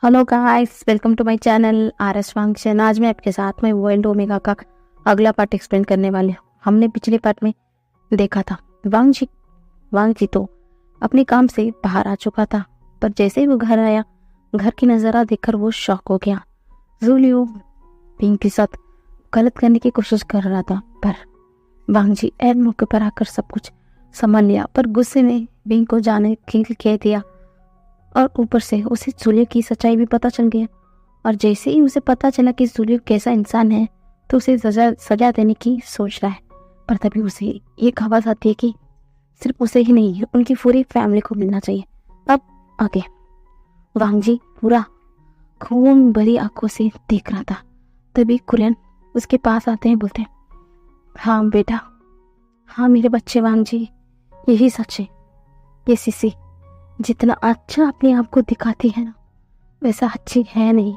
Hello guys, welcome to my channel RS function. आज मैं आपके साथ में वर्ल्ड ओमेगा का अगला पार्ट एक्सप्लेन करने वाली हूँ। हमने पिछले पार्ट में देखा था वांग जी तो अपने काम से बाहर आ चुका था, पर जैसे ही वो घर आया, घर की नज़ारा देखकर वो शॉक हो गया। जूलियो बिंग के साथ गलत करने की कोशिश कर रहा था, पर वांग जी ऐन मौके पर आकर सब कुछ संभाल लिया, पर गुस्से में बिंग को जाने के कह दिया। और ऊपर से उसे जूलियो की सच्चाई भी पता चल गया। और जैसे ही उसे पता चला कि जूलियो कैसा इंसान है, तो उसे सजा देने की सोच रहा है। पर तभी उसे ये खबर आती है कि सिर्फ उसे ही नहीं, उनकी पूरी फैमिली को मिलना चाहिए। अब आगे वांग जी पूरा खून भरी आंखों से देख रहा था। तभी कुरियन उसके पास आते हैं, बोलते हैं, हाँ बेटा, हाँ मेरे बच्चे वांग जी, यही सच है। ये सीसी जितना अच्छा अपने आप को दिखाती है ना, वैसा अच्छी है नहीं।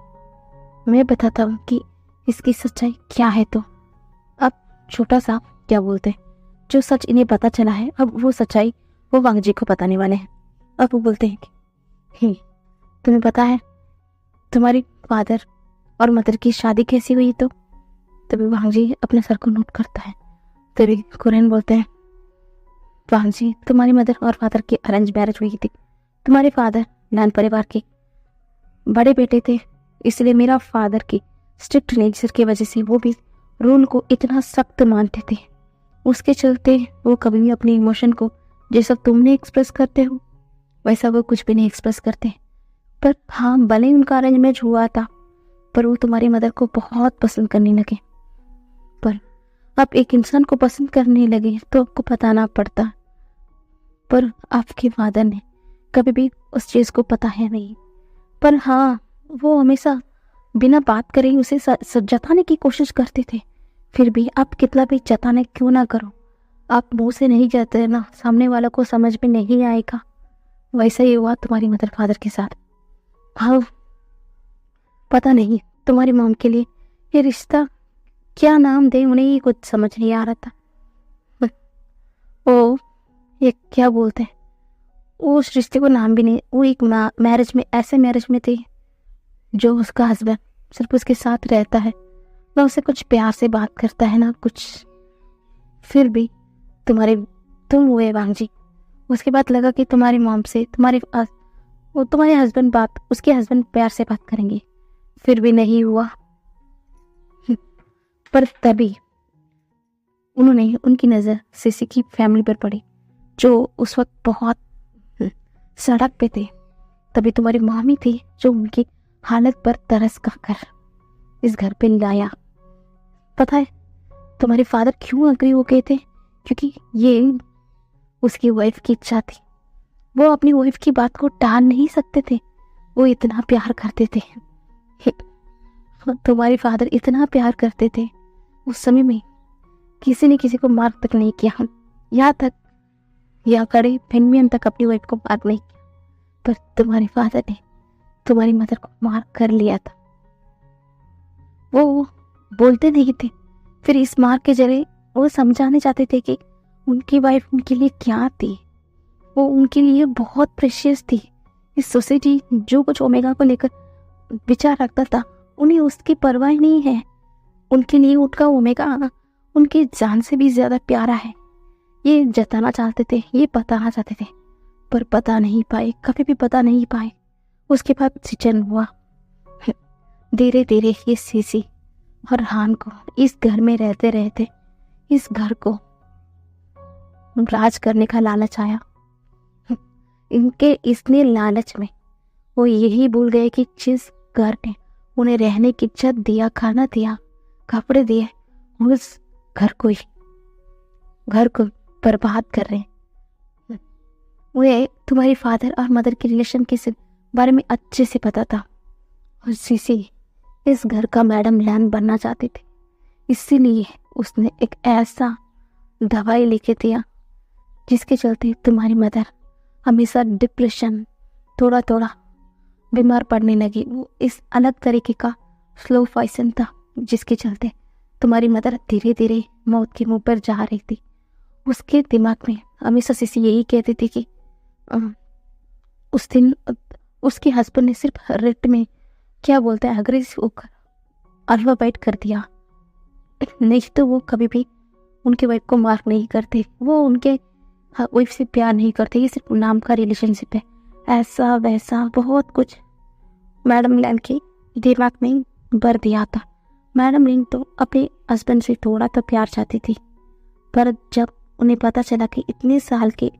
मैं बताता हूँ कि इसकी सच्चाई क्या है। तो अब छोटा सा क्या बोलते हैं, जो सच इन्हें पता चला है, अब वो सच्चाई वो वांग जी को बताने वाले हैं। अब वो बोलते हैं कि तुम्हें पता है तुम्हारी फादर और मदर की शादी कैसी हुई? तो तभी वांग जी अपने सर को नोट करता है। तभी कुरियन बोलते हैं, वांग जी, तुम्हारी मदर और फादर की अरेंज मैरिज हुई थी। तुम्हारे फादर लैन परिवार के बड़े बेटे थे, इसलिए मेरा फादर की स्ट्रिक्ट नेचर की वजह से वो भी रूल को इतना सख्त मानते थे। उसके चलते वो कभी भी अपने इमोशन को जैसा तुमने एक्सप्रेस करते हो, वैसा वो कुछ भी नहीं एक्सप्रेस करते। पर हाँ, भले ही उनका अरेंज मैरिज हुआ था, पर वो तुम्हारी मदर को बहुत पसंद करने लगे। पर आप एक इंसान को पसंद करने लगे तो आपको बताना पड़ता, पर आपके फादर ने कभी भी उस चीज़ को पता है नहीं। पर हाँ, वो हमेशा बिना बात करे ही उसे जताने की कोशिश करते थे। फिर भी आप कितना भी जताने क्यों ना करो, आप मुंह से नहीं जाते ना, सामने वाला को समझ में नहीं आएगा। वैसा ही हुआ तुम्हारी मदर फादर के साथ। हाँ, पता नहीं तुम्हारी मॉम के लिए ये रिश्ता क्या नाम दे, उन्हें ही कुछ समझ नहीं आ रहा था। ओ, ये क्या बोलते हैं, उस रिश्ते को नाम भी नहीं, वो एक मैरिज में, ऐसे मैरिज में थी जो उसका हस्बैंड सिर्फ उसके साथ रहता है, ना उसे कुछ प्यार से बात करता है ना कुछ। फिर भी तुम हुए वांग जी। उसके बाद लगा कि तुम्हारी मॉम से तुम्हारे हस्बैंड उसके हस्बैंड प्यार से बात करेंगे, फिर भी नहीं हुआ। पर तभी उनकी नज़र सिसी की फैमिली पर पड़ी, जो उस वक्त बहुत सड़क पे थे। तभी तुम्हारी मामी थी जो उनकी हालत पर तरस खाकर इस घर पे लाया। पता है तुम्हारे फादर क्यों अग्री हो गए थे? क्योंकि ये उसकी वाइफ की इच्छा थी। वो अपनी वाइफ की बात को टाल नहीं सकते थे, वो इतना प्यार करते थे। तुम्हारे फादर इतना प्यार करते थे, उस समय में किसी ने किसी को मार तक नहीं किया, यहाँ तक या कड़े फेनमियन तक अपनी वाइफ को मार नहीं किया। पर तुम्हारे फादर ने तुम्हारी मदर को मार कर लिया था। वो बोलते नहीं थे, फिर इस मार के जरिए वो समझाने चाहते थे कि उनकी वाइफ उनके लिए क्या थी। वो उनके लिए बहुत प्रेशियस थी। इस सोसाइटी जो कुछ ओमेगा को लेकर विचार रखता था, उन्हें उसकी परवाह नहीं है। उनके लिए उनका ओमेगा उनकी जान से भी ज्यादा प्यारा है। ये जताना चाहते थे, ये बताना चाहते थे, पर बता नहीं पाए, कभी भी बता नहीं पाए। उसके बाद सिचन हुआ। धीरे धीरे ये सीसी और हान को इस घर में रहते रहते इस घर को राज करने का लालच आया। इनके इसने लालच में वो यही भूल गए कि जिस घर ने उन्हें रहने की छत दिया, खाना दिया, कपड़े दिए, उस घर को बर्बाद कर रहे हैं। उन्हें तुम्हारी फादर और मदर के रिलेशन के बारे में अच्छे से पता था, और सीसी इस घर का मैडम लैन बनना चाहती थी। इसीलिए उसने एक ऐसा दवाई लिखे दिया जिसके चलते तुम्हारी मदर हमेशा डिप्रेशन, थोड़ा थोड़ा बीमार पड़ने लगी। वो इस अलग तरीके का स्लो पॉइजन था, जिसके चलते तुम्हारी मदर धीरे धीरे मौत के मुंह पर जा रही थी। उसके दिमाग में हमेशा सीसी यही कहती थी कि उस दिन उसके हस्बैंड ने सिर्फ रिट में क्या बोलते हैं अग्रेसिव होकर अल्फाबेट कर दिया। नहीं तो वो कभी भी उनके वाइफ को मार्क नहीं करते, वो उनके वाइफ से प्यार नहीं करते, ये सिर्फ नाम का रिलेशनशिप है। ऐसा वैसा बहुत कुछ मैडम लैन के दिमाग में भर दिया था। मैडम लिन तो अपने हस्बैंड से थोड़ा तो प्यार चाहती थी, पर जब उन्हें पता चला कि इतने साल के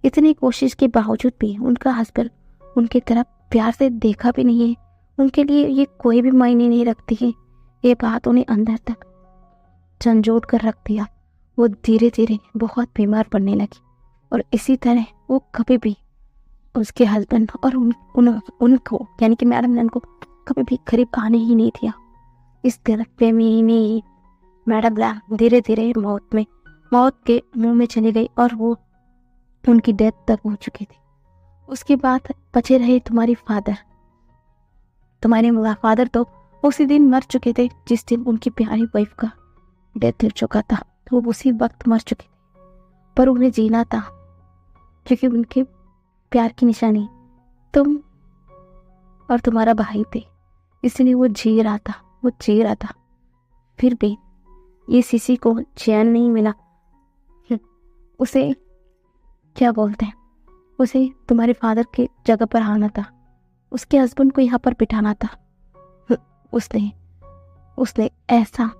इतनी कोशिश के बावजूद भी उनका हस्बैंड उनकी तरफ प्यार से देखा भी नहीं है, उनके लिए ये कोई भी मायने नहीं रखती है, ये बात उन्हें अंदर तक झंझोड़ कर रख दिया। वो धीरे धीरे बहुत बीमार पड़ने लगी और इसी तरह वो कभी भी उसके हस्बैंड और उनको यानी कि मैडम लैन को कभी भी करीब आने ही नहीं दिया। इस गलतफहमी में मैडम लैन धीरे धीरे मौत के मुंह में चली गई और वो उनकी डेथ तक हो चुकी थी। उसके बाद बचे रहे तुम्हारे फादर तो उसी दिन मर चुके थे जिस दिन उनकी प्यारी वाइफ का डेथ हो चुका था। वो उसी वक्त मर चुके थे, पर उन्हें जीना था क्योंकि उनके प्यार की निशानी तुम और तुम्हारा भाई थे, इसलिए वो जी रहा था। फिर भी ये सीसी को चैन नहीं मिला। उसे क्या बोलते हैं, उसे तुम्हारे फादर के जगह पर आना था, उसके हस्बैंड को यहाँ पर बिठाना था। उसने ऐसा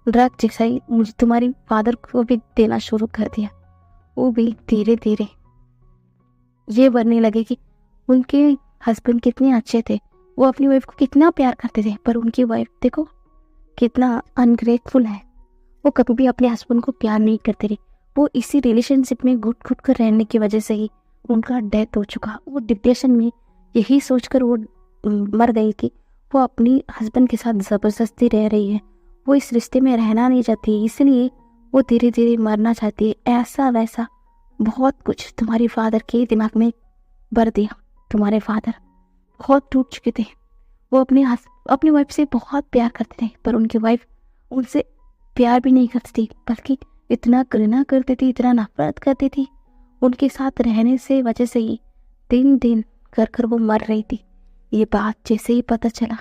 ड्रग जैसा ही मुझे तुम्हारी फादर को भी देना शुरू कर दिया। वो भी धीरे धीरे ये बनने लगे कि उनके हस्बैंड कितने अच्छे थे, वो अपनी वाइफ को कितना प्यार करते थे, पर उनकी वाइफ देखो कितना अनग्रेटफुल है। वो कभी भी अपने हस्बैंड को प्यार नहीं करते रहे। वो इसी रिलेशनशिप में घुट घुट कर रहने की वजह से ही उनका डेथ हो चुका। वो डिप्रेशन में यही सोचकर वो मर गई कि वो अपनी हस्बैंड के साथ ज़बरदस्ती रह रही है, वो इस रिश्ते में रहना नहीं चाहती, इसलिए वो धीरे धीरे मरना चाहती है। ऐसा वैसा बहुत कुछ तुम्हारे फादर के दिमाग में भर दिया। तुम्हारे फादर बहुत टूट चुके थे। वो अपनी वाइफ से बहुत प्यार करते थे, पर उनकी वाइफ उनसे प्यार भी नहीं करती थी, बल्कि इतना घृणा करती थी, इतना नफरत करती थी। उनके साथ रहने से वजह से ही दिन दिन कर वो मर रही थी। ये बात जैसे ही पता चला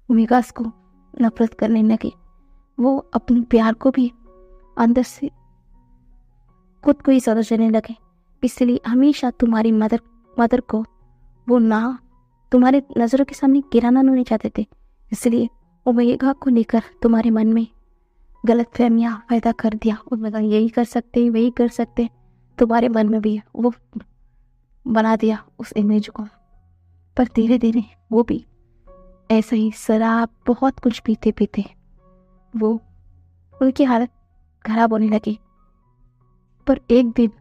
ओमेगास को नफरत करने लगी। वो अपने प्यार को भी अंदर से खुद को ही समझने लगे, इसलिए हमेशा तुम्हारी मदर को वो ना तुम्हारे नज़रों के सामने गिराना नहीं चाहते थे। इसलिए ओमेगा को लेकर तुम्हारे मन में गलतफहमियां पैदा कर दिया। ओमेगा यही कर सकते, वही कर सकते, तुम्हारे मन में भी वो बना दिया उस इमेज को। पर धीरे धीरे वो भी ऐसा ही शराब बहुत कुछ पीते पीते वो उनकी हालत खराब होने लगी। पर एक दिन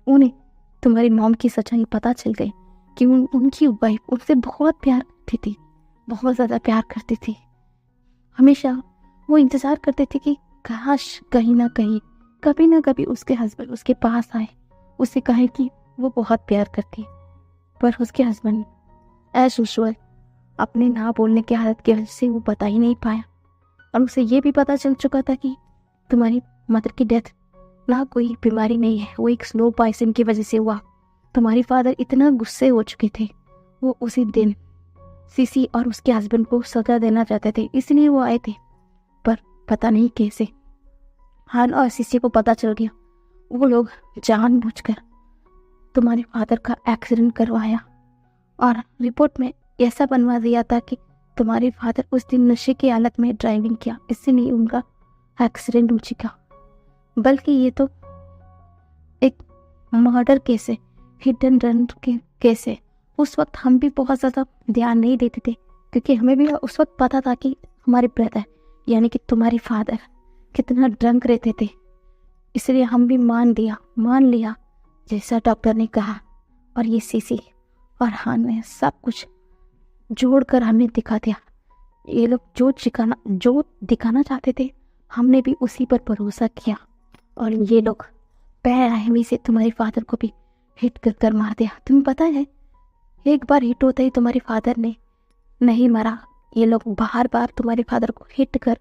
उन्हें तुम्हारी मॉम की सच्चाई पता चल गई कि उनकी वाइफ उनसे बहुत प्यार करती थी, बहुत ज़्यादा प्यार करती थी। हमेशा वो इंतज़ार करते थे कि काश कहीं ना कहीं कभी ना कभी उसके हस्बैंड उसके पास आए, उसे कहे कि वो बहुत प्यार करती है। पर उसके हस्बैंड एज यूजुअल अपने ना बोलने की हालत की वजह से वो बता ही नहीं पाया। और उसे ये भी पता चल चुका था कि तुम्हारी मदर की डेथ ना कोई बीमारी नहीं है, वो एक स्लो पॉइजन की वजह से हुआ। तुम्हारे फादर इतना गुस्से हो चुके थे, वो उसी दिन सीसी और उसके हस्बैंड को सजा देना चाहते थे, इसलिए वो आए थे। पर पता नहीं कैसे हान और सीसी को पता चल गया। वो लोग जानबूझकर तुम्हारे फादर का एक्सीडेंट करवाया और रिपोर्ट में ऐसा बनवा दिया था कि तुम्हारे फादर उस दिन नशे की हालत में ड्राइविंग किया, इसलिए उनका एक्सीडेंट हो चुका। बल्कि ये तो एक मर्डर केस है, हिट एंड रन के केस है। उस वक्त हम भी बहुत ज़्यादा ध्यान नहीं देते थे, क्योंकि हमें भी उस वक्त पता था कि हमारे ब्रदर यानी कि तुम्हारे फादर कितना ड्रंक रहते थे, इसलिए हम भी मान लिया जैसा डॉक्टर ने कहा। और ये सीसी और हान ने सब कुछ जोड़कर हमें दिखा दिया। ये लोग जो दिखाना चाहते थे हमने भी उसी पर भरोसा किया, और ये लोग बेरहमी से तुम्हारे फादर को भी हिट कर मार दिया। तुम्हें पता है, एक बार हिट होता ही तुम्हारे फादर ने नहीं मरा, ये लोग बार बार तुम्हारे फादर को हिट कर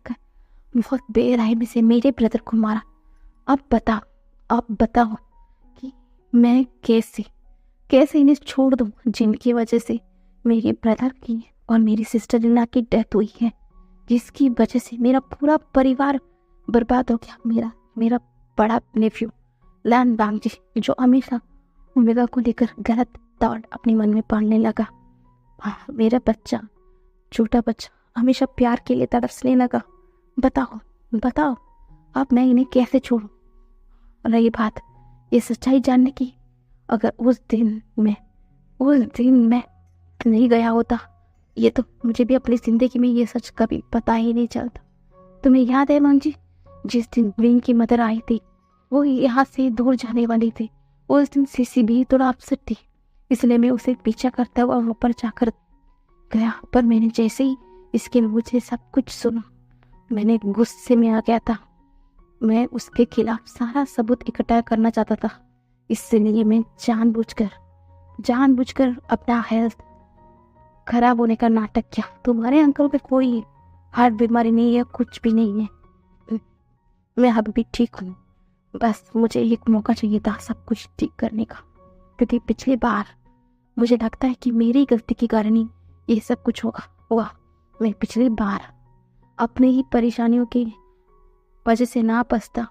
बहुत बेरहमी से मेरे ब्रदर को मारा। अब बताओ कि मैं कैसे कैसे इन्हें छोड़ दूँ जिनकी वजह से मेरे ब्रदर की और मेरी सिस्टर इन लॉ की डेथ हुई है, जिसकी वजह से मेरा पूरा परिवार बर्बाद हो गया। मेरा बड़ा नेफ्यू लैन बांग जी, जो हमेशा ओमेगा को लेकर गलत थॉट अपने मन में पालने लगा। मेरा बच्चा, छोटा बच्चा हमेशा प्यार के लिए तड़पने लगा। बताओ अब मैं इन्हें कैसे छोड़ूं? रही बात ये सच्चाई जानने की, अगर उस दिन मैं नहीं गया होता, ये तो मुझे भी अपनी जिंदगी में ये सच कभी पता ही नहीं चलता। तुम्हें याद है मांग जी, जिस दिन विंग की मदर आई थी, वो यहाँ से दूर जाने वाली थी। उस दिन सीसी भी थोड़ा अपसेट थी, इसलिए मैं उसे पीछा करता हुआ ऊपर जाकर गया। पर मैंने जैसे ही इसके मुंह से सब कुछ सुना, मैंने गुस्से में आ गया था। मैं उसके खिलाफ सारा सबूत इकट्ठा करना चाहता था, इसलिए मैं जानबूझकर अपना हेल्थ खराब होने का नाटक किया। तुम्हारे अंकल को कोई हार्ट बीमारी नहीं है, कुछ भी नहीं है। मैं अब भी ठीक हूँ, बस मुझे एक मौका चाहिए था सब कुछ ठीक करने का, क्योंकि पिछली बार मुझे लगता है कि मेरी गलती के कारण ही ये सब कुछ हुआ। मैं पिछली बार अपने ही परेशानियों की वजह से ना पछता,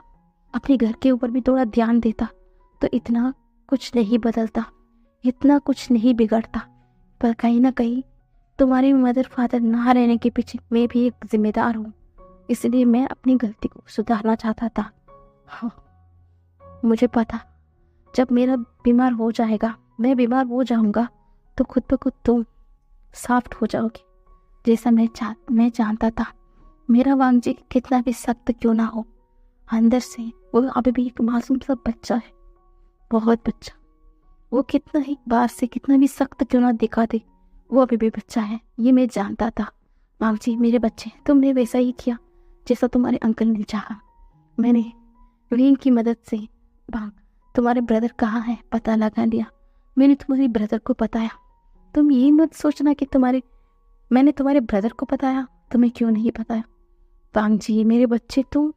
अपने घर के ऊपर भी थोड़ा ध्यान देता, तो इतना कुछ नहीं बदलता, इतना कुछ नहीं बिगड़ता। पर कहीं ना कहीं तुम्हारे मदर फादर ना रहने के पीछे मैं भी एक जिम्मेदार हूँ, इसलिए मैं अपनी गलती को सुधारना चाहता था। हाँ, मुझे पता जब मेरा बीमार हो जाऊंगा तो खुद ब खुद तुम सॉफ्ट हो जाओगे, जैसा मैं जानता था। मेरा वांग जी कितना भी सख्त क्यों ना हो, अंदर से वो अभी भी एक मासूम सा बच्चा है, बहुत बच्चा। वो कितना भी सख्त क्यों ना दिखा दे, वो अभी भी बच्चा है, ये मैं जानता था। वांग जी मेरे बच्चे, तुमने वैसा ही किया जैसा तुम्हारे अंकल ने चाहा। मैंने विंग की मदद से तुम्हारे ब्रदर कहाँ है पता लगा लिया। मैंने तुम्हारे ब्रदर को बताया। तुम ये मत सोचना कि मैंने तुम्हारे ब्रदर को बताया, तुम्हें क्यों नहीं बताया। वांग जी मेरे बच्चे, तुम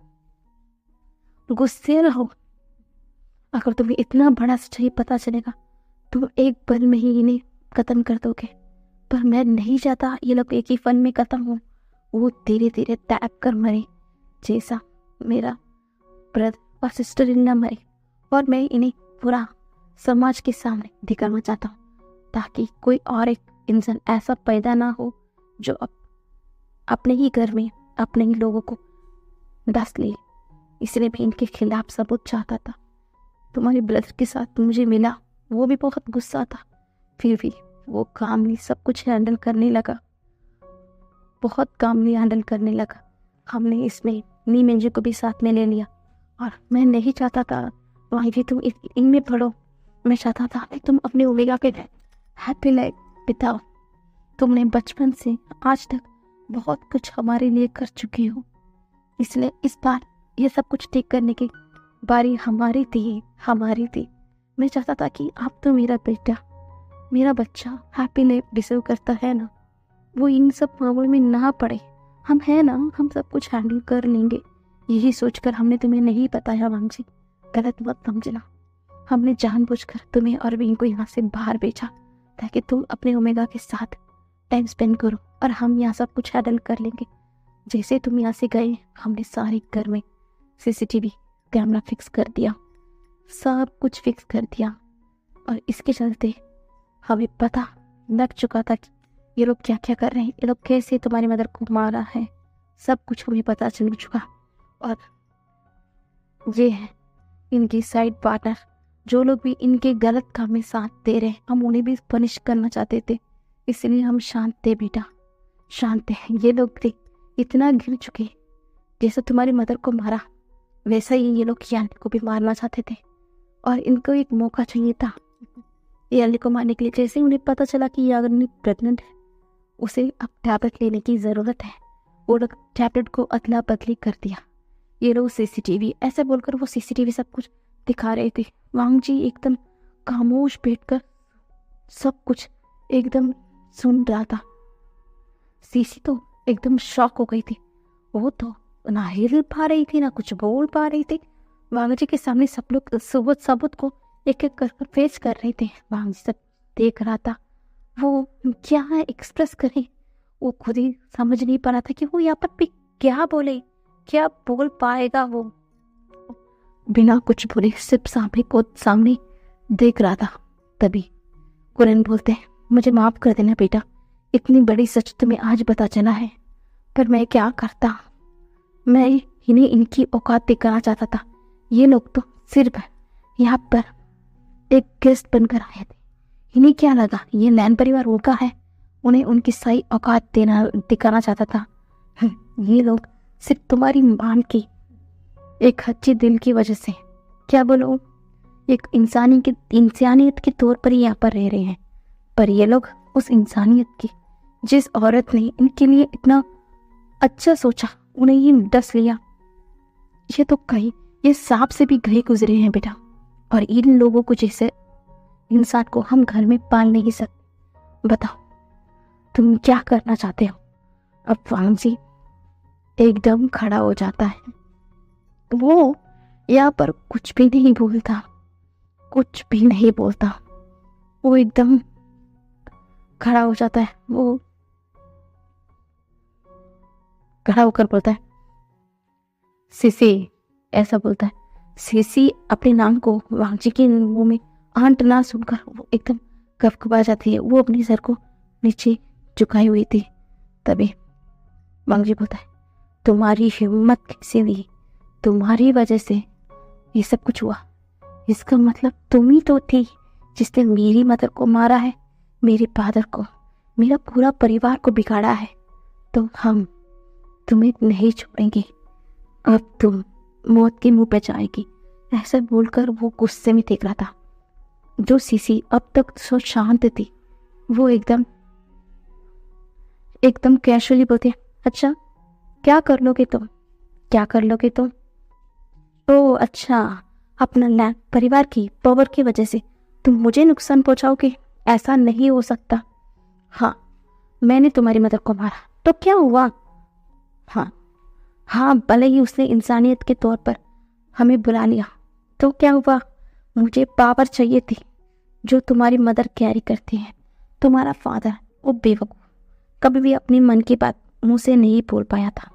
गुस्से रहो। अगर तुम्हें इतना बड़ा सच्चाई पता चलेगा, तुम एक पल में ही इन्हें खत्म कर दोगे। पर मैं नहीं चाहता ये लोग एक ही फन में खत्म हो, वो धीरे धीरे टैप कर मरे, जैसा मेरा ब्रदर और सिस्टर इन लॉ मरे। और मैं इन्हें पूरा समाज के सामने दिखाना चाहता हूँ, ताकि कोई और एक इंसान ऐसा पैदा ना हो जो अपने ही घर में अपने ही लोगों को डस ले। इसलिए मैं इनके खिलाफ सबूत चाहता था। तुम्हारे ब्रदर के साथ मुझे मिला, वो भी बहुत गुस्सा था, फिर भी वो कामली सब कुछ हैंडल करने लगा, बहुत कामली हैंडल करने लगा। हमने इसमें नी मेंजे को भी साथ में ले लिया। और मैं नहीं चाहता था वहीं भी तुम इनमें पढ़ो, मैं चाहता था कि तुम अपने ओमेगा के हैप्पी लाइफ बिताओ। तुमने बचपन से आज तक बहुत कुछ हमारे लिए कर चुकी हो, इसलिए इस बार ये सब कुछ ठीक करने की बारी हमारी थी। मैं चाहता था कि आप तो मेरा बच्चा हैप्पी लाइफ डिजर्व करता है ना, वो इन सब मामलों में ना पड़े। हम है ना, हम सब कुछ हैंडल कर लेंगे। यही सोचकर हमने तुम्हें नहीं बताया वांग जी, गलत मत समझना। हमने जानबूझकर तुम्हें और विंग को यहाँ से बाहर भेजा ताकि तुम अपने ओमेगा के साथ टाइम स्पेंड करो, और हम यहाँ सब कुछ हैंडल कर लेंगे। जैसे तुम यहाँ से गए, हमने सारे घर में सीसीटीवी कैमरा फिक्स कर दिया, सब कुछ फिक्स कर दिया। और इसके चलते हमें पता लग चुका था कि ये लोग क्या क्या कर रहे हैं, ये लोग कैसे तुम्हारी मदर को मारा है, सब कुछ हमें पता चल चुका। और ये है इनकी साइड पार्टनर, जो लोग भी इनके गलत काम में साथ दे रहे हैं, हम उन्हें भी पनिश करना चाहते थे, इसलिए हम शांत थे बेटा, शांत है। ये लोग थे इतना गिर चुके, जैसे तुम्हारी मदर को मारा वैसा ही ये लोग यानी को भी मारना चाहते थे, और इनको एक मौका चाहिए था यानी को मारने के लिए। जैसे उन्हें पता चला कि यानी प्रेग्नेंट है, उसे अब टैबलेट लेने की ज़रूरत है, वो लोग टैबलेट को अदला बदली कर दिया। ये लोग सीसीटीवी ऐसे बोलकर वो सीसीटीवी सब कुछ दिखा रहे थे। वांग जी एकदम खामोश बैठकर सब कुछ एकदम सुन रहा था। सीसी तो एकदम शॉक हो गई थी, वो तो ना हिल पा रही थी ना कुछ बोल पा रही थी। वांग जी के सामने सब लोग सबूत को एक एक कर फेस कर रहे थे। वांग जी सब देख रहा था, वो क्या एक्सप्रेस करे, वो खुद ही समझ नहीं पा रहा था कि वो यहाँ पर भी क्या बोले, क्या बोल पाएगा। वो बिना कुछ बोले सिर्फ सामने देख रहा था। तभी कुरन बोलते हैं, मुझे माफ कर देना बेटा, इतनी बड़ी सच तुम्हें आज पता चला है, पर मैं क्या करता, मैं इन्हें इनकी औकात दिखाना चाहता था। ये लोग तो सिर्फ यहाँ पर एक गेस्ट बनकर आए थे, इन्हें क्या लगा ये नैन परिवार उनका है, उन्हें उनकी सही औकात दिखाना चाहता था। ये लोग सिर्फ तुम्हारी मान की एक अच्छी दिल की वजह से, क्या बोलो, एक इंसानियत के तौर पर ही यहाँ पर रह रहे हैं। पर ये लोग उस इंसानियत की, जिस औरत ने इनके लिए इतना अच्छा सोचा, उन्हें ये डस लिया। ये तो कहीं ये सांप से भी गए गुजरे हैं बेटा, और इन लोगों को जैसे इंसान को हम घर में पाल नहीं सकते। बताओ तुम क्या करना चाहते हो। अब वांग जी एकदम खड़ा हो जाता है। वो यहाँ पर कुछ भी नहीं बोलता, कुछ भी नहीं बोलता। वो एकदम खड़ा हो जाता है। वो खड़ा होकर बोलता है, सीसी, ऐसा बोलता है। सीसी अपने नाम को वांग जी के मुंह में आंट ना सुनकर वो एकदम कपकपा जाती है। वो अपने सर को नीचे झुकाई हुई थी। तभी वांग जी बोलता है, तुम्हारी हिम्मत कैसे हुई, तुम्हारी वजह से ये सब कुछ हुआ। इसका मतलब तुम ही तो थी जिसने मेरी मदर को मारा है, मेरे फादर को, मेरा पूरा परिवार को बिगाड़ा है। तो हम तुम्हें नहीं छोड़ेंगे, अब तुम मौत के मुंह पे जाएगी। ऐसा बोलकर वो गुस्से में देख रहा था। जो सीसी अब तक सो शांत थी, वो एकदम कैजुअली बोलते, अच्छा क्या कर लोगे तुम, क्या कर लोगे तुम। ओ अच्छा, अपना लैंड परिवार की पावर की वजह से तुम मुझे नुकसान पहुंचाओगे, ऐसा नहीं हो सकता। हाँ, मैंने तुम्हारी मदर को मारा तो क्या हुआ। हाँ, भले ही उसने इंसानियत के तौर पर हमें बुला लिया, तो क्या हुआ। मुझे पावर चाहिए थी जो तुम्हारी मदर कैरी करती है। तुम्हारा फादर वो बेवकूफ, कभी भी अपने मन की बात मुंह से नहीं बोल पाया था।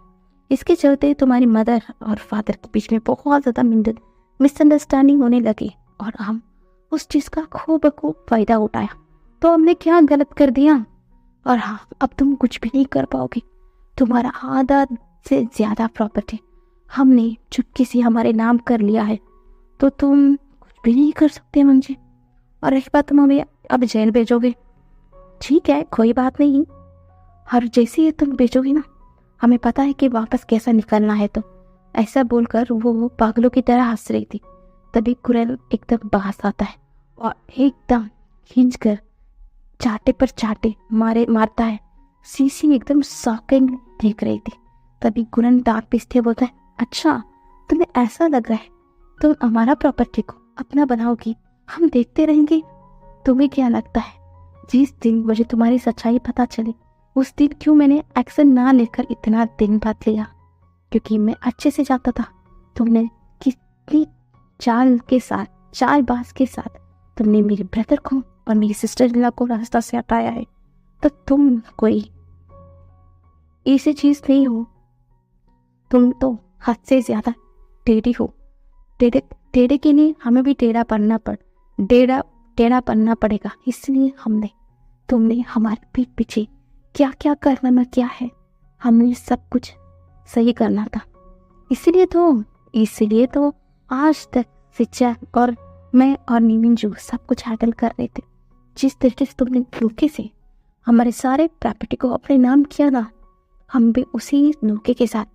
इसके चलते तुम्हारी मदर और फादर के बीच में बहुत ज़्यादा मिसअंडरस्टैंडिंग होने लगी, और हम उस चीज़ का खूब फायदा उठाया। तो हमने क्या गलत कर दिया। और हाँ, अब तुम कुछ भी नहीं कर पाओगे। तुम्हारा आधा से ज़्यादा प्रॉपर्टी हमने चुपके से हमारे नाम कर लिया है, तो तुम कुछ भी नहीं कर सकते मंजी। और एक बात, तुम हमें अब जेल भेजोगे, ठीक है कोई बात नहीं, और जैसे ही तुम भेजोगे ना, हमें पता है कि वापस कैसा निकलना है। तो ऐसा बोलकर वो पागलों की तरह हंस रही थी। तभी कुरैल एकदम बाहर आता है और एकदम खींच कर चाटे पर चाटे मारता है। सीसी एकदम शॉकिंग देख रही थी। तभी कुरैल दांत पीसते बोलता है, अच्छा तुम्हें ऐसा लग रहा है तुम हमारा प्रॉपर्टी को अपना बनाओगी, हम देखते रहेंगे। तुम्हें क्या लगता है जिस दिन मुझे तुम्हारी सच्चाई पता चली, उस दिन क्यों मैंने एक्शन ना लेकर इतना दिन बाद लिया। क्योंकि मैं अच्छे से जानता था तुमने कितनी चालबाज के साथ तुमने मेरे ब्रदर को और मेरी सिस्टर इन लॉ को रास्ता से हटाया है। तो तुम कोई ऐसी चीज नहीं हो, तुम तो हद से ज्यादा टेढ़ी हो। टेढ़े के लिए हमें भी टेढ़ा पड़ना पड़ेगा। इसलिए तुमने हमारे पीठ पीछे क्या क्या करना क्या है, हमने सब कुछ सही करना था। इसलिए तो आज तक सिच्चा और मैं और नीमिंजू सब कुछ हैंडल कर रहे थे। जिस तरीके से तुमने धोखे से हमारे सारे प्रॉपर्टी को अपने नाम किया ना, हम भी उसी धोखे के साथ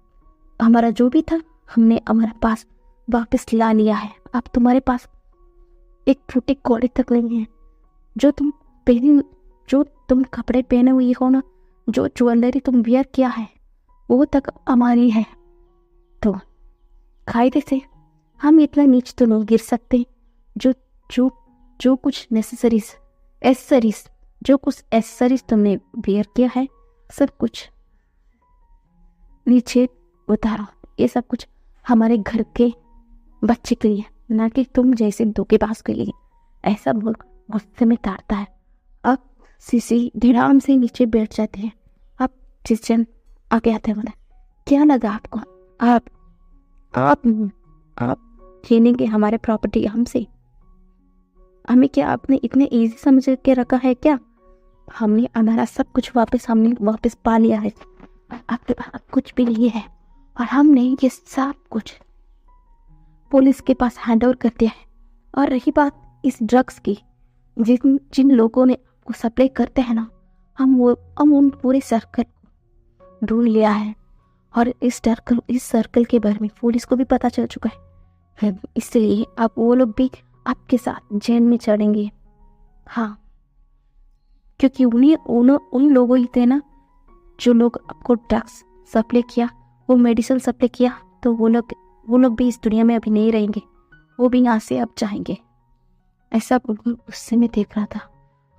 हमारा जो भी था हमने हमारे पास वापस ला लिया है। अब तुम्हारे पास एक फूटे कौड़े तक नहीं है। जो तुम कपड़े पहने हुए हो ना, जो ज्वेलरी तुम वियर किया है, वो तक हमारी है। तो कायदे से हम इतना नीच तो नहीं गिर सकते। जो कुछ एसेसरीज तुमने वियर किया है, सब कुछ नीचे उतारो। ये सब कुछ हमारे घर के बच्चे के लिए, ना कि तुम जैसे धोखेबाज के लिए। ऐसा बोल गुस्से में ताड़ता है। अब सीसी धड़ाम से नीचे बैठ जाती है। अब सचिन आगे आते हैं, बोले क्या लगा आपको? आप आप आप छीनेंगे हमारे प्रॉपर्टी हमसे? हमें क्या आपने इतने इजी समझ के रखा है क्या? हमने हमारा सब कुछ हमने वापस पा लिया है। आपके पास कुछ भी नहीं है और हमने ये सब कुछ पुलिस के पास हैंड ओवर कर दिया है। और रही बात इस ड्रग्स की, जिन जिन लोगों ने आपको सप्लाई करते हैं ना, हम उन पूरे सर्कल को ढूंढ लिया है और इस सर्कल के बारे में पुलिस को भी पता चल चुका है। इसलिए अब वो लोग भी आपके साथ जेल में चढ़ेंगे। हाँ, क्योंकि उन लोगों ही थे ना जो लोग आपको ड्रग्स सप्लाई किया, वो मेडिसिन सप्लाई किया, तो वो लोग भी इस दुनिया में अभी नहीं रहेंगे, वो भी यहाँ से अब जाएंगे। ऐसा बोलकर गुस्से में देख रहा था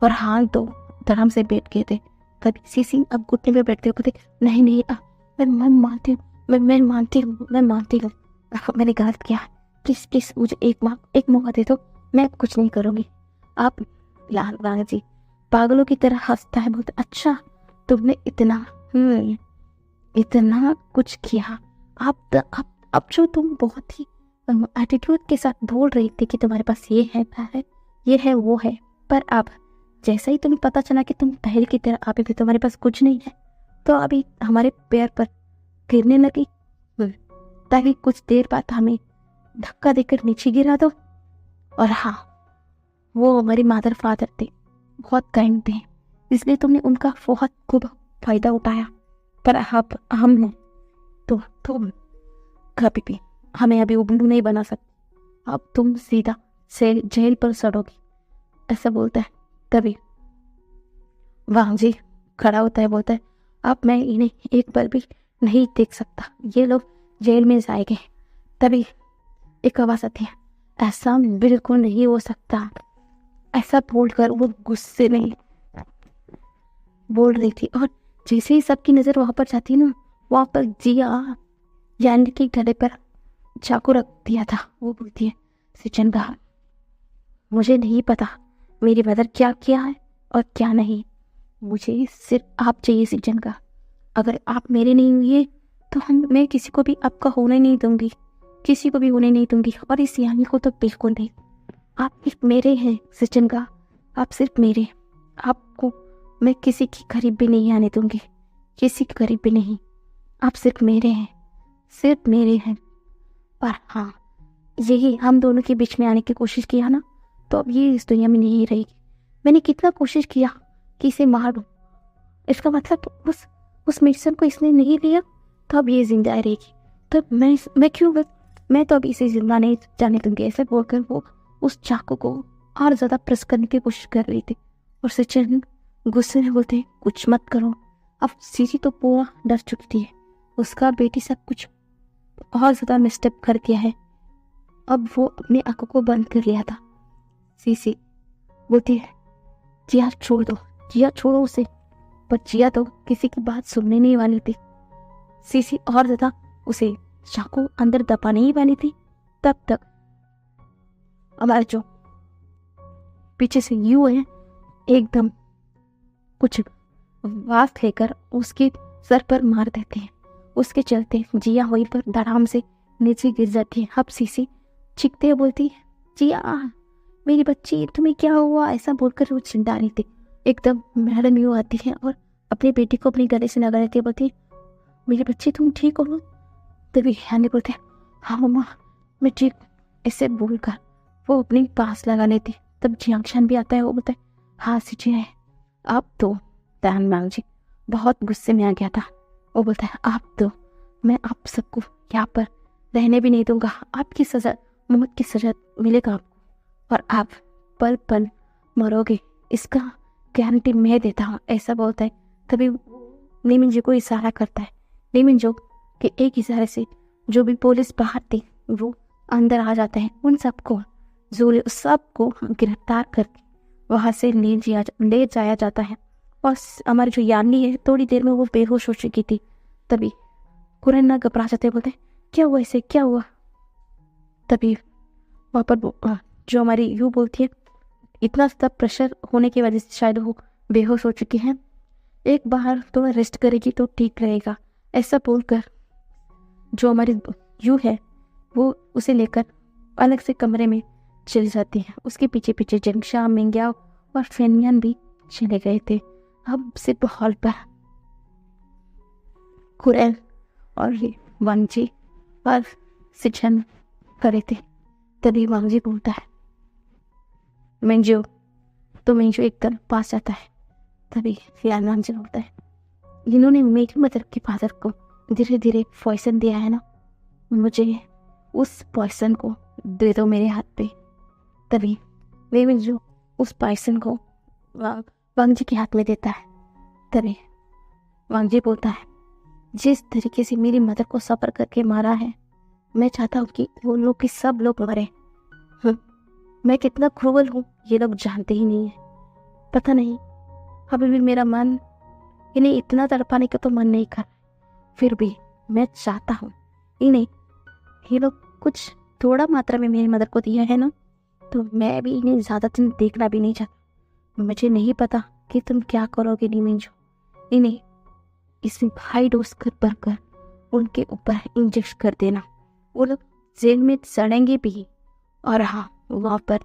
और हाथ तो धड़ाम से बैठ गए थे। तभी सीसी अब घुटने पे बैठते हुए नहीं नहीं, मैं मानती हूँ, मैं मानती हूँ मैंने गलत किया, प्लीज मुझे एक मौका दे दो, मैं कुछ नहीं करूँगी। आप लाल जी पागलों की तरह हंसता है, बोलते अच्छा तुमने इतना कुछ किया। अब जो तुम बहुत ही एटीट्यूड के साथ बोल रही थी कि तुम्हारे पास ये है वो है, पर अब जैसा ही तुम्हें पता चला कि तुम पहले की तरह अभी भी तुम्हारे पास कुछ नहीं है, तो अभी हमारे पैर पर गिरने लगी, ताकि कुछ देर बाद हमें धक्का देकर नीचे गिरा दो। और हाँ, वो हमारे मदर फादर थे, बहुत काइंड थे, इसलिए तुमने उनका बहुत खूब फायदा उठाया। पर अब हमने तो तुम कभी भी हमें अभी उल्लू नहीं बना सकते, अब तुम सीधा जेल पर सड़ोगी, ऐसा बोलता है। तभी वांग जी खड़ा होता है, बोलता है अब मैं इन्हें एक बार भी नहीं देख सकता, ये लोग जेल में जाएंगे। तभी एक आवाज आती है, ऐसा बिल्कुल नहीं हो सकता। ऐसा बोलकर वो गुस्से में बोल रही थी और जैसे ही सबकी नजर वहां पर जाती ना, वहां पर जिया यानी कि गले पर चाकू रख दिया था। वो बोलती है सचिन का, मुझे नहीं पता मेरी मदर क्या किया है और क्या नहीं, मुझे सिर्फ आप चाहिए सचिन का। अगर आप मेरे नहीं हुए तो मैं किसी को भी आपका होने नहीं दूंगी, किसी को भी होने नहीं दूंगी, और इस यानी को तो बिल्कुल नहीं। आप सिर्फ मेरे हैं सचिन का, आप सिर्फ मेरे, आपको मैं किसी की करीब भी नहीं आने दूंगी, किसी के करीब भी नहीं। आप सिर्फ मेरे हैं, सिर्फ मेरे हैं। पर हाँ, यही हम दोनों के बीच में आने की कोशिश किया ना, तो अब ये इस दुनिया में नहीं रहेगी। मैंने कितना कोशिश किया कि इसे मार दूं, इसका मतलब उस मेडिसिन को इसने नहीं लिया तो अब ये जिंदा रहेगी, तो मैं तो अब इसे जिंदा नहीं जाने दूंगी। ऐसे बोलकर वो उस चाकू को और ज्यादा प्रेस करने की कोशिश कर रही थी और सचिन गुस्से में बोलते कुछ मत करो। अब सीसी तो पूरा डर चुकी थी, उसका बेटी सब कुछ और ज्यादा मिस्टेक कर दिया है। अब वो अपनी आंखों को बंद कर लिया था। सीसी बोलती है जिया छोड़ दो, जिया छोड़ो उसे, पर जिया तो किसी की बात सुनने नहीं वाली थी। सीसी और ज्यादा उसे चाकू अंदर दबाने ही वाली थी। तब तक हमारे जो पीछे से यू है एकदम कुछ वास लेकर उसके सर पर मार देते हैं। उसके चलते जिया वहीं पर धड़ाम से नीचे गिर जाती है। अब सीसी चीखते हुए बोलती है जिया मेरी बच्ची, तुम्हें क्या हुआ? ऐसा बोलकर वो चिल्ला रही थी। एकदम मैडम यू आती है और अपनी बेटी को अपने गले से लगा लेती है, बोलती मेरी बच्ची तुम ठीक हो? तभी यानी बोलते हाँ मम्मा मैं ठीक। ऐसे बोलकर वो अपने पास लगा लेती। तब जियांगशान भी आता है, वो बोलता है हाँ सीजी है। अब तो दान मांग जी बहुत गुस्से में आ गया था। वो बोलता है आप तो, मैं आप सबको यहाँ पर रहने भी नहीं दूंगा, आपकी सजा, मौत की सजा मिलेगा आपको, और आप पल पल मरोगे, इसका गारंटी मैं देता हूँ। ऐसा बोलता है। तभी नीमिन जी को इशारा करता है। नीमिन जो कि एक इशारे से जो भी पुलिस बाहर थी वो अंदर आ जाते हैं। उन सबको गिरफ्तार करके वहाँ से ले जाया जाता है। और हमारी जो यानी है थोड़ी देर में वो बेहोश हो चुकी थी। तभी कुरन्ना घबरा जाते, बोलते क्या हुआ, इसे क्या हुआ? तभी वहाँ पर जो हमारी यू बोलती है इतना सब प्रेशर होने की वजह से शायद वो बेहोश हो चुकी हैं। एक बार तो रेस्ट करेगी तो ठीक रहेगा, ऐसा बोलकर जो हमारी यू है वो उसे लेकर अलग से कमरे में चली जाती है। उसके पीछे पीछे जंगशा, मिंग्याओ और फेनियन भी चले गए थे। अब सिर्फ हॉल पर कुरैन और वांगजी और सिचन करे थे। तभी वांगजी बोलता है मिंजू, तो मिंजू एकदम पास जाता है। तभी वांगजी बोलता है, इन्होंने मेरी मदर के फादर को धीरे धीरे पॉइजन दिया है ना, मुझे उस पॉइजन को दे दो मेरे हाथ पे। तभी वे मिंजू उस पॉइजन को वांगजी के हाथ में देता है। तभी वांगजी बोलता है, जिस तरीके से मेरी मदर को सफर करके मारा है, मैं चाहता हूँ कि वो लोग की सब लोग मरे। मैं कितना क्रूअल हूँ ये लोग जानते ही नहीं है। पता नहीं अभी भी मेरा मन इन्हें इतना तड़पाने का तो मन नहीं कर, फिर भी मैं चाहता हूँ इन्हें, ये लोग कुछ थोड़ा मात्रा में मेरी मदर को दिया है ना, तो मैं भी इन्हें ज़्यादा दिन देखना भी नहीं चाहता। मुझे नहीं पता कि तुम क्या करोगे नीमिंजो, इन्हें इसमें हाई डोज कर भरकर उनके ऊपर इंजेक्ट कर देना। वो लोग जेल में सड़ेंगे भी, और हाँ वहाँ पर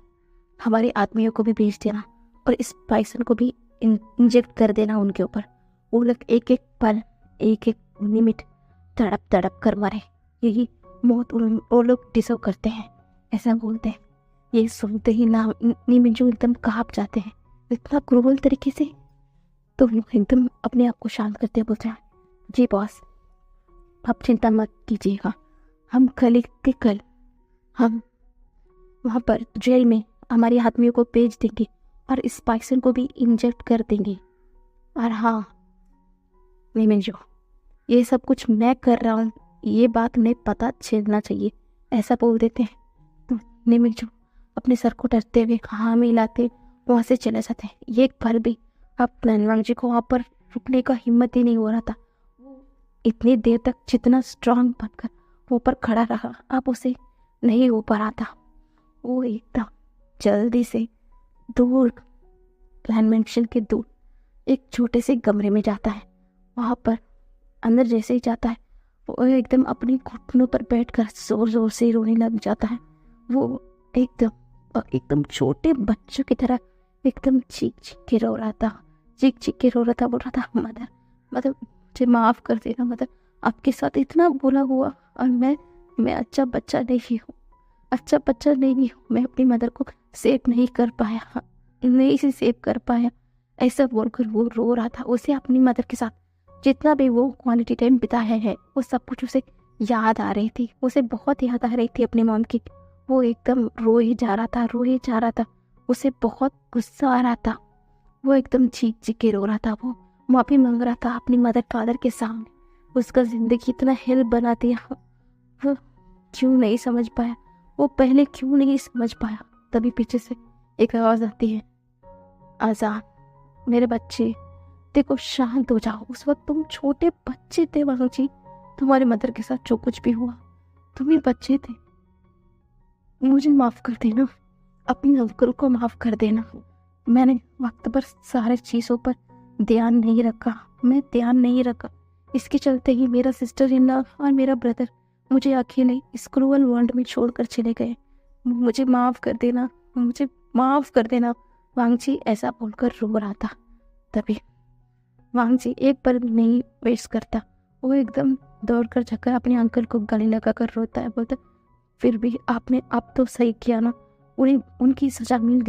हमारे आदमियों को भी भेज देना और इस पॉइजन को भी इंजेक्ट कर देना उनके ऊपर। वो लोग एक एक पल, एक एक मिनट तड़प तड़प कर मरे, यही मौत वो लोग डिजर्व करते हैं, ऐसा बोलते हैं। ये सुनते ही ना नीमिंजू एकदम काँप जाते हैं इतना क्रूअल तरीके से। तो वो एकदम अपने आप को शांत करते बोलते हैं, जी बॉस आप चिंता मत कीजिएगा, हम कल के कल हम वहाँ पर जेल में हमारे आदमियों को भेज देंगे और इस पॉइजन को भी इंजेक्ट कर देंगे। और हाँ नीमिंजू, ये सब कुछ मैं कर रहा हूँ ये बात उन्हें पता चलना चाहिए, ऐसा बोल देते हैं। तो नीमिंजू अपने सर को डरते हुए हाँ मिलाते वहाँ से चले जाते हैं। एक पल भी अब वांगजी को वहाँ पर रुकने का हिम्मत ही नहीं हो रहा था। इतनी देर तक जितना स्ट्रांग बनकर वो पर खड़ा रहा, अब उसे नहीं हो पा रहा था। वो एकदम जल्दी से दूर प्लान मेंशन के दूर एक छोटे से कमरे में जाता है। वहाँ पर अंदर जैसे ही जाता है वो एकदम अपनी घुटनों पर बैठकर जोर जोर से रोने लग जाता है। वो एकदम छोटे बच्चों की तरह एकदम चीख चीख के रो रहा था, बोल रहा था मदर मुझे माफ़ कर देना मदर, आपके साथ इतना बुरा हुआ और मैं अच्छा बच्चा नहीं हूँ, मैं अपनी मदर को सेव नहीं कर पाया, नहीं से सेव कर पाया, ऐसा बोलकर वो रो रहा था। उसे अपनी मदर के साथ जितना भी वो क्वालिटी टाइम बिताया है वो सब कुछ उसे याद आ रही थी, उसे बहुत याद आ रही थी अपनी मॉम की। वो एकदम रो ही जा रहा था, उसे बहुत गुस्सा आ रहा था। वो एकदम चीख चीख के रो रहा था, वो माफ़ी मांग रहा था अपनी मदर फादर के सामने। उसका ज़िंदगी इतना हेल बना दिया, वो क्यों नहीं समझ पाया, वो पहले क्यों नहीं समझ पाया। तभी पीछे से एक आवाज़ आती है, आज़ाद मेरे बच्चे देखो शांत हो जाओ, उस वक्त तुम छोटे बच्चे थे वांगजी, तुम्हारी मदर के साथ जो कुछ भी हुआ तुम ही बच्चे थे, मुझे माफ़ कर देना, अपने अंकल को माफ़ कर देना। मैंने वक्त पर सारे चीज़ों पर ध्यान नहीं रखा, इसके चलते ही मेरा सिस्टर इन लॉ और मेरा ब्रदर मुझे अकेले इस क्रूअल वर्ल्ड में छोड़कर चले गए। मुझे माफ़ कर देना वांगजी ऐसा बोलकर रो रहा था। तभी वांगजी एक पल भी नहीं वेस्ट करता, वो एकदम दौड़कर जाकर अपने अंकल को गले लगाकर रोता है, बोलता फिर भी आपने अब तो सही किया ना, उन्हें उनकी सजा मिल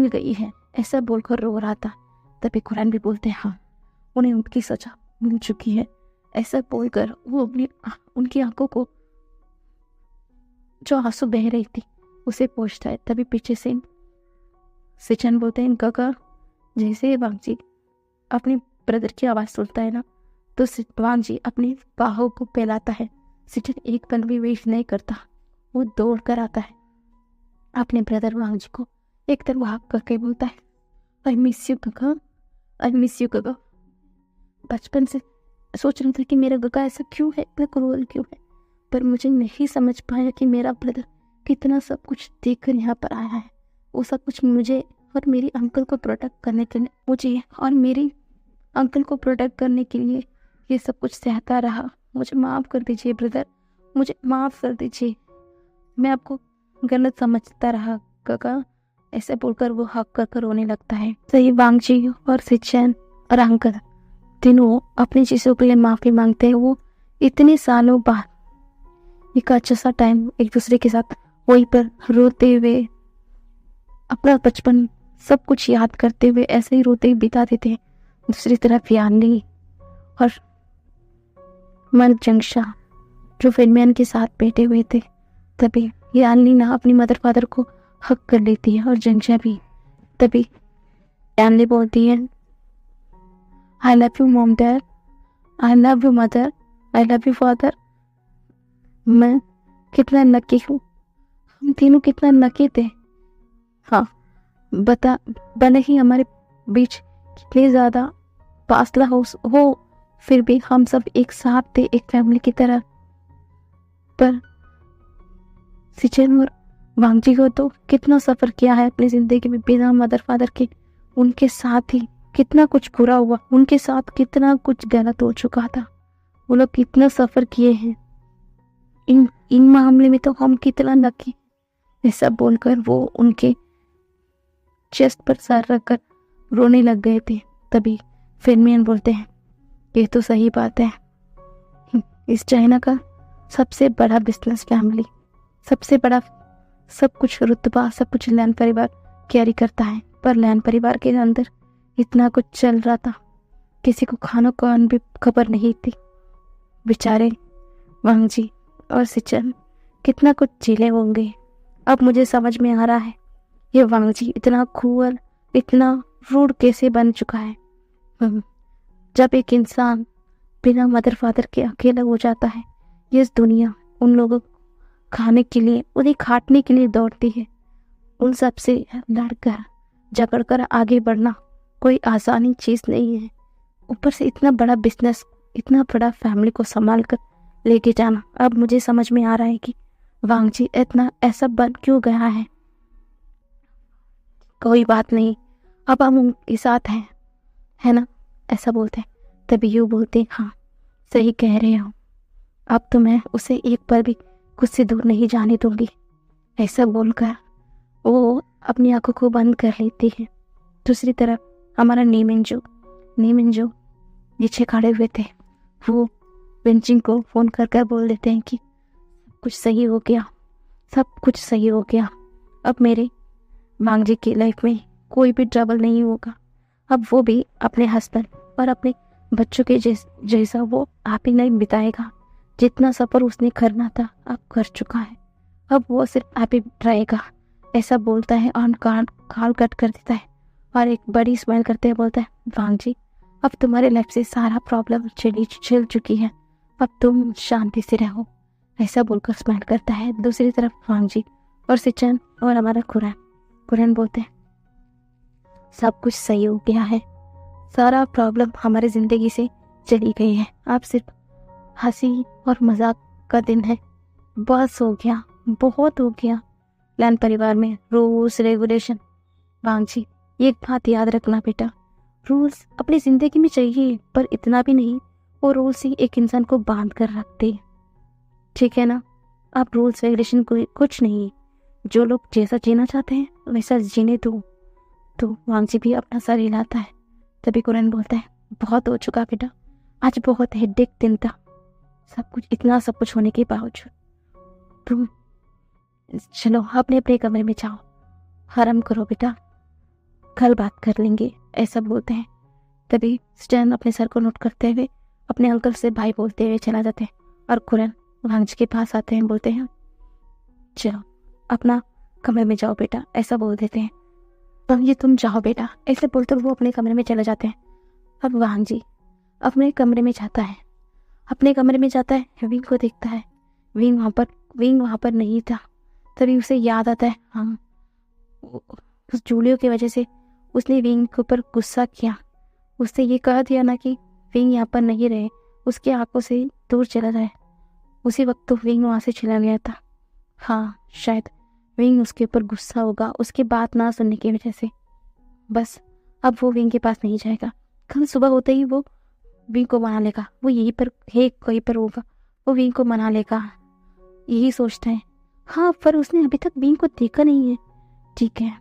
गई है ऐसा बोलकर रो रहा था। तभी कुरान भी बोलते हैं हाँ उन्हें उनकी सजा मिल चुकी है, ऐसा बोलकर वो उनकी आंखों को जो आंसू बह रही थी उसे पोंछता है। तभी पीछे से सिचन बोलते हैं काका, जैसे वांगजी अपने ब्रदर की आवाज़ सुनता है ना तो वांगजी अपनी बाहों को फैलाता है। सिचन एक पल भी वेस्ट नहीं करता, वो दौड़ कर आता है अपने ब्रदर वांगजी को एकदम हाथ करके बोलता है आई मिस यू काका। बचपन से सोच रहा था कि मेरा काका ऐसा क्यों है, इतना क्रूअल क्यों है, पर मुझे नहीं समझ पाया कि मेरा ब्रदर कितना सब कुछ देख कर यहाँ पर आया है। वो सब कुछ मुझे और मेरी अंकल को प्रोटेक्ट करने के लिए, मुझे और मेरी अंकल को प्रोटेक्ट करने के लिए ये सब कुछ सहता रहा। मुझे माफ़ कर दीजिए ब्रदर, मुझे माफ़ कर दीजिए, मैं आपको गलत समझता रहा काका। ऐसे बोलकर वो हक कर रोने लगता है। सही वांगजी और सिचन और अंकल तीनों अपनी चीज़ों के लिए माफ़ी मांगते हैं। वो इतने सालों बाद एक अच्छा सा टाइम एक दूसरे के साथ वहीं पर रोते हुए अपना बचपन सब कुछ याद करते हुए ऐसे ही रोते ही बिता देते हैं। दूसरी तरफ यानी और मन जंगशा जो फिल्मैन के साथ बैठे हुए थे, तभी यानी ना अपनी मदर फादर को हक कर लेती है और जंगशा भी। तभी यानी बोलती है, I love you mom dad, I love you mother, I love you father. मैं कितना लकी हूँ, हम तीनों कितना लकी थे। हाँ, भले ही हमारे बीच कितनी ज़्यादा फासला हो फिर भी हम सब एक साथ थे, एक फैमिली की तरह। पर सिचन और वांगजी को तो कितना सफ़र किया है अपनी ज़िंदगी में बिना मदर फादर के। उनके साथ ही कितना कुछ बुरा हुआ, उनके साथ कितना कुछ गलत हो चुका था। वो लोग कितना सफ़र किए हैं। इन मामले में तो हम कितना लकी। ऐसा बोलकर वो उनके चेस्ट पर सर रखकर रोने लग गए थे। तभी फिल्मियन बोलते हैं, ये तो सही बात है, इस चाइना का सबसे बड़ा बिजनेस फैमिली, सबसे बड़ा सब कुछ रुतबा, सब कुछ लैन परिवार कैरी करता है। पर लैन परिवार के अंदर इतना कुछ चल रहा था, किसी को खानों का भी खबर नहीं थी। बेचारे वांगजी और सिचन कितना कुछ झेले होंगे। अब मुझे समझ में आ रहा है ये वांगजी इतना क्रूअल, इतना रूड कैसे बन चुका है। जब एक इंसान बिना मदर फादर के अकेला हो जाता है, ये दुनिया उन लोगों को खाने के लिए, उन्हें काटने के लिए दौड़ती है। उन सब से लड़कर झगड़कर आगे बढ़ना कोई आसानी चीज़ नहीं है। ऊपर से इतना बड़ा बिजनेस, इतना बड़ा फैमिली को संभाल कर लेके जाना। अब मुझे समझ में आ रहा है कि वांगजी इतना ऐसा बन क्यों गया है। कोई बात नहीं, अब हम उनके साथ हैं, है ना, ऐसा बोलते हैं। तभी यूँ बोलते, हाँ सही कह रहे हो, अब तो मैं उसे एक बार भी खुद से दूर नहीं जाने दूंगी। ऐसा बोलकर वो अपनी आंखों को बंद कर लेती है। दूसरी तरफ हमारा नीमिंजो नीचे खड़े हुए थे। वो विंचिंग को फ़ोन कर कर बोल देते हैं कि कुछ सही हो गया, सब कुछ सही हो गया, अब मेरे वांगजी की लाइफ में कोई भी ट्रबल नहीं होगा। अब वो भी अपने हस्बैंड और अपने बच्चों के जैसा वो हैप्पी लाइफ बिताएगा। जितना सफ़र उसने करना था अब कर चुका है, अब वो सिर्फ हैप्पी रहेगा। ऐसा बोलता है और कॉल कट कर देता है और एक बड़ी स्माइल करते हुए बोलता है, वांगजी अब तुम्हारे लाइफ से सारा प्रॉब्लम चल चुकी है, अब तुम शांति से रहो। ऐसा बोलकर स्माइल करता है। दूसरी तरफ वांगजी और सिचन और हमारा कुरैन बोलते हैं, सब कुछ सही हो गया है, सारा प्रॉब्लम हमारे ज़िंदगी से चली गई है, अब सिर्फ हंसी और मजाक का दिन है। बस हो गया, बहुत हो गया। लैन परिवार में रूल्स रेगुलेशन। वांगजी एक बात याद रखना बेटा, रूल्स अपनी ज़िंदगी में चाहिए पर इतना भी नहीं, वो रूल्स ही एक इंसान को बांध कर रखते हैं, ठीक है ना। अब रूल्स रेगुलेशन कोई कुछ नहीं, जो लोग जैसा जीना चाहते हैं वैसा जीने दो। तो वांगजी भी अपना सर हिलाता है। तभी कुरैन बोलता है, बहुत हो चुका बेटा, आज बहुत हेडेक दिन था, इतना सब कुछ होने के बावजूद तुम चलो अपने अपने कमरे में जाओ, आराम करो बेटा, कल बात कर लेंगे, ऐसा बोलते हैं। तभी स्टैन अपने सर को नोट करते हुए अपने अंकल से भाई बोलते हुए चला जाते हैं और कुरैन वांगजी के पास आते हैं, बोलते हैं, चलो अपना कमरे में जाओ बेटा, ऐसा बोल देते हैं। वांगजी तुम जाओ बेटा, ऐसे बोलते वो अपने कमरे में चले जाते हैं। अब वांगजी अपने कमरे में जाता है, विंग को देखता है, विंग वहाँ पर नहीं था। तभी उसे याद आता है, हाँ उस जूलियो की वजह से उसने विंग के ऊपर गुस्सा किया, उससे ये कह दिया ना कि विंग यहाँ पर नहीं रहे, उसकी आंखों से दूर चला जाए। उसी वक्त तो विंग वहाँ से चला गया था। हाँ शायद विंग उसके ऊपर गुस्सा होगा उसके बात ना सुनने की वजह से। बस अब वो विंग के पास नहीं जाएगा। कल सुबह होते ही वो विंग को मना लेगा, वो यहीं पर है, कहीं पर होगा, वो विंग को मना लेगा, यही सोचता है। हाँ, पर उसने अभी तक विंग को देखा नहीं है। ठीक है,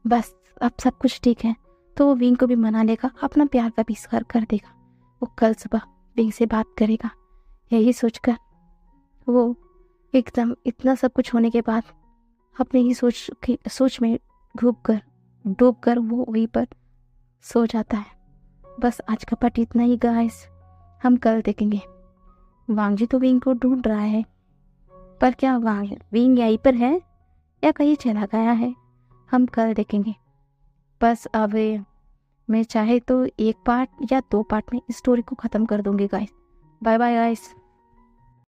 बस अब सब कुछ ठीक है, तो वो विंग को भी मना लेगा, अपना प्यार का भी इजहार कर देगा। वो कल सुबह विंग से बात करेगा। यही सोचकर वो एकदम इतना सब कुछ होने के बाद अपने ही सोच में डूब कर वो वहीं पर सो जाता है। बस आज का पार्ट इतना ही गाइस, हम कल देखेंगे। वांगजी तो विंग को ढूंढ रहा है, पर क्या विंग यहीं पर है या कहीं चला गया है, हम कल देखेंगे। बस अब मैं चाहे तो 1 पार्ट या 2 पार्ट में इस स्टोरी को ख़त्म कर दूंगी गाइस। Bye bye guys.